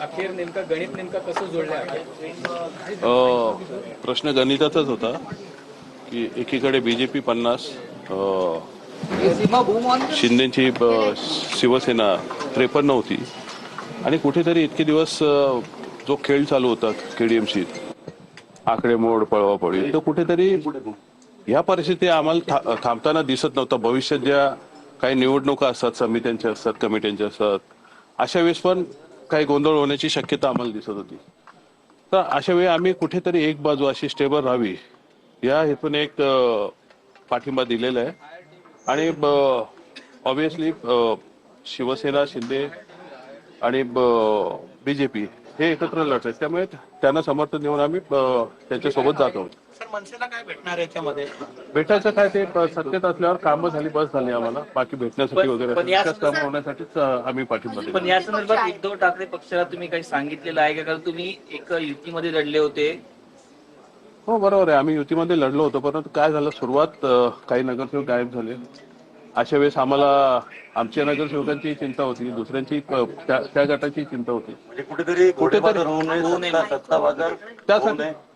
अखेर नेमका गणित नेमका कसं जोडलं? प्रश्न गणिताचाच होता की एकीकडे बीजेपी 50, शिंदेची शिवसेना 53 होती आणि कुठेतरी इतके दिवस जो खेळ चालू होता केडीएमसी आकडेमोड पळवापळी, तो कुठेतरी या परिस्थिती आम्हाला थांबताना दिसत नव्हता. भविष्यात ज्या काही निवडणुका असतात, समित्यांच्या असतात, कमिट्यांच्या असतात, अशा वेळेस पण काही गोंधळ होण्याची शक्यता आम्हाला दिसत होती. तर अशा वेळी आम्ही कुठेतरी एक बाजू अशी स्टेबल राहावी या हेतून एक पाठिंबा दिलेला आहे. आणि ऑब्विसली शिवसेना, शिंदे आणि बीजेपी हे एकत्र लढत आहेत, त्यामुळे त्यांना समर्थन देऊन आम्ही त्यांच्यासोबत जात आहोत. सर, मनसेला काय भेटणार याच्यामध्ये? भेटायचं काय, ते सत्तेत असल्यावर कामं झाली, बस झाली. आम्हाला बाकी भेटण्यासाठी वगैरे कामं होण्यासाठीच आम्ही पाठिंबा देतो. पण या संदर्भात उद्धव ठाकरे पक्षाला तुम्ही काही सांगितलेलं आहे का? कारण तुम्ही एक युतीमध्ये लढले होते. हो, बरोबर आहे, आम्ही युतीमध्ये लढलो होतो, परंतु काय झालं, सुरुवात काही नगरसेवक गायब झाले. अशा वेळेस आम्हाला आमच्या नगरसेवकांची चिंता होती, दुसऱ्यांची त्या गटाची चिंता होती. कुठेतरी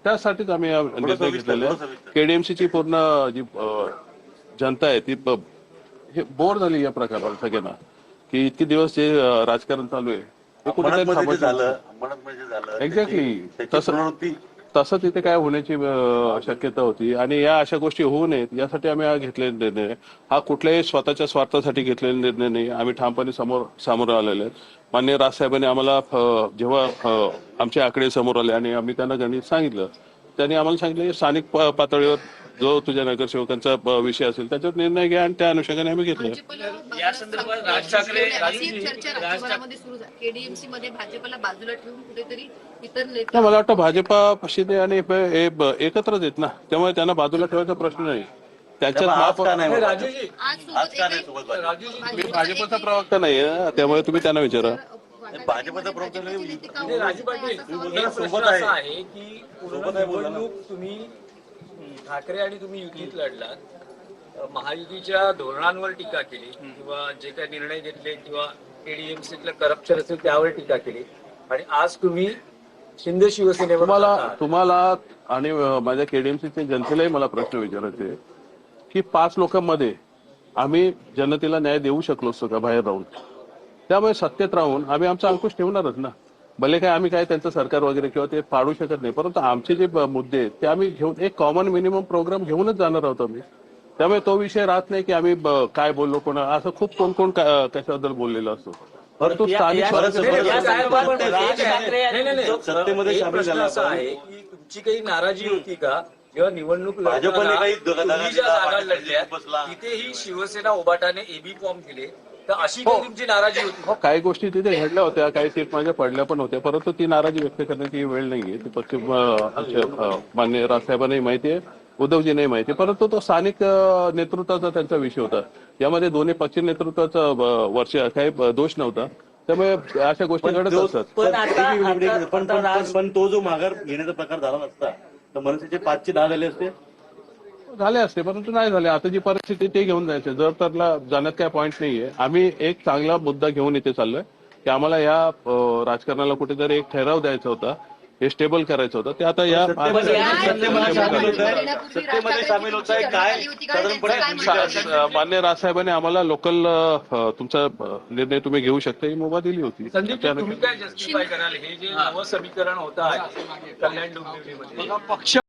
त्यासाठीच आम्ही निर्णय घेतलेला आहे. केडीएमसीची पूर्ण जी जनता आहे ती हे बोर झाली या प्रकाराला सगळ्यांना, की इतके दिवस जे राजकारण चालू आहे ते कुठेतरी झालं. एक्झॅक्टली तसं तिथे काय होण्याची शक्यता होती. आणि या अशा गोष्टी होऊ नयेत यासाठी आम्ही हा घेतलेला निर्णय. हा कुठल्याही स्वतःच्या स्वार्थासाठी घेतलेला निर्णय नाही. आम्ही ठामपणे सामोरं आलेले आहेत. माननीय राजसाहेबांनी आम्हाला जेव्हा आमचे आकडे समोर आले आणि आम्ही त्यांना गणित सांगितलं, त्यांनी आम्हाला सांगितलं स्थानिक पातळीवर जो तुझ्या नगरसेवकांचा विषय असेल त्याच्यावर निर्णय घ्या, आणि त्या अनुषंगाने आम्ही घेतलं. या संदर्भात राज ठाकरे केडीएमसी मध्ये भाजपला बाजूला ठेवून कुठेतरी इतर नेते, मला वाटतं भाजपा शिंदे आणि एकत्रच आहेत ना, त्यामुळे त्यांना बाजूला ठेवायचा प्रश्न नाही. त्यांच्यात मी भाजपचा प्रवक्ता नाही, त्यामुळे तुम्ही त्यांना विचारा. भाजपचा प्रवक्ता राजू पाटील, सोबत आहे की निवडणूक तुम्ही ठाकरे आणि तुम्ही युतीत लढलात, महायुतीच्या धोरणांवर टीका केली किंवा जे काही निर्णय घेतले किंवा केडीएमसीतलं करप्शन असेल त्यावर टीका केली, आणि आज तुम्ही शिंदे शिवसेनेवर तुम्हाला आणि माझ्या केडीएमसीच्या जनतेलाही मला प्रश्न विचारायचे की 5 लोकांमध्ये आम्ही जनतेला न्याय देऊ शकलो असतो का बाहेर राहून? त्यामुळे सत्तेत राहून आम्ही आमचा अंकुश ठेवणारच ना. भले काय आम्ही काय त्यांचं सरकार वगैरे किंवा ते पाडू शकत नाही, परंतु आमचे जे मुद्दे आहेत ते आम्ही घेऊन एक कॉमन मिनिमम प्रोग्राम घेऊनच जाणार आहोत आम्ही. त्यामुळे तो विषय राहत नाही की आम्ही काय बोललो, कोणा असं खूप कोण त्याच्याबद्दल बोललेलं असतो. परंतु स्थानिक सत्तेमध्ये आहे की तुमची काही नाराजी होती का जेव्हा निवडणूक जागा लढल्या तिथेही शिवसेना उभाटाने एबी फॉर्म दिले, तर अशी काही तुमची नाराजी होती? काही गोष्टी तिथे घडल्या होत्या, काही सीट माझ्या पडल्या पण होत्या, परंतु ती नाराजी व्यक्त करण्याची वेळ नाहीये. ती पक्ष माननीय राजसाहेबांनाही माहिती आहे, उद्धवजींनाही माहिती आहे, परंतु तो स्थानिक नेतृत्वाचा त्यांचा विषय होता. यामध्ये दोन्ही पक्ष नेतृत्वाचा वर्ष काही दोष नव्हता. त्यामुळे अशा गोष्टी घडत असतात. पण तो जो माघार घेण्याचा प्रकार झाला नसता तर मनसेचे 5 चे 10 झाले असते. झाले असते, परंतु नाही झाले. आता जी परिस्थिती ते घेऊन जायचे, जर तरला जाण्यात काय पॉईंट नाहीये. आम्ही एक चांगला मुद्दा घेऊन इथे चाललोय की आम्हाला या राजकारणाला कुठेतरी एक ठराव द्यायचा होता, हे स्टेबल करायचं होतं. ते आता या सामील होत आहे काय साधारणपणे मान्य राजसाहेबांनी आम्हाला लोकल तुमचा निर्णय तुम्ही घेऊ शकता ही मुभा दिली होती. संदीप, तुम्ही काय जस्टिफाय कराल हे जे नवं समीकरण होत आहे कल्याण डोंबिवलीमध्ये?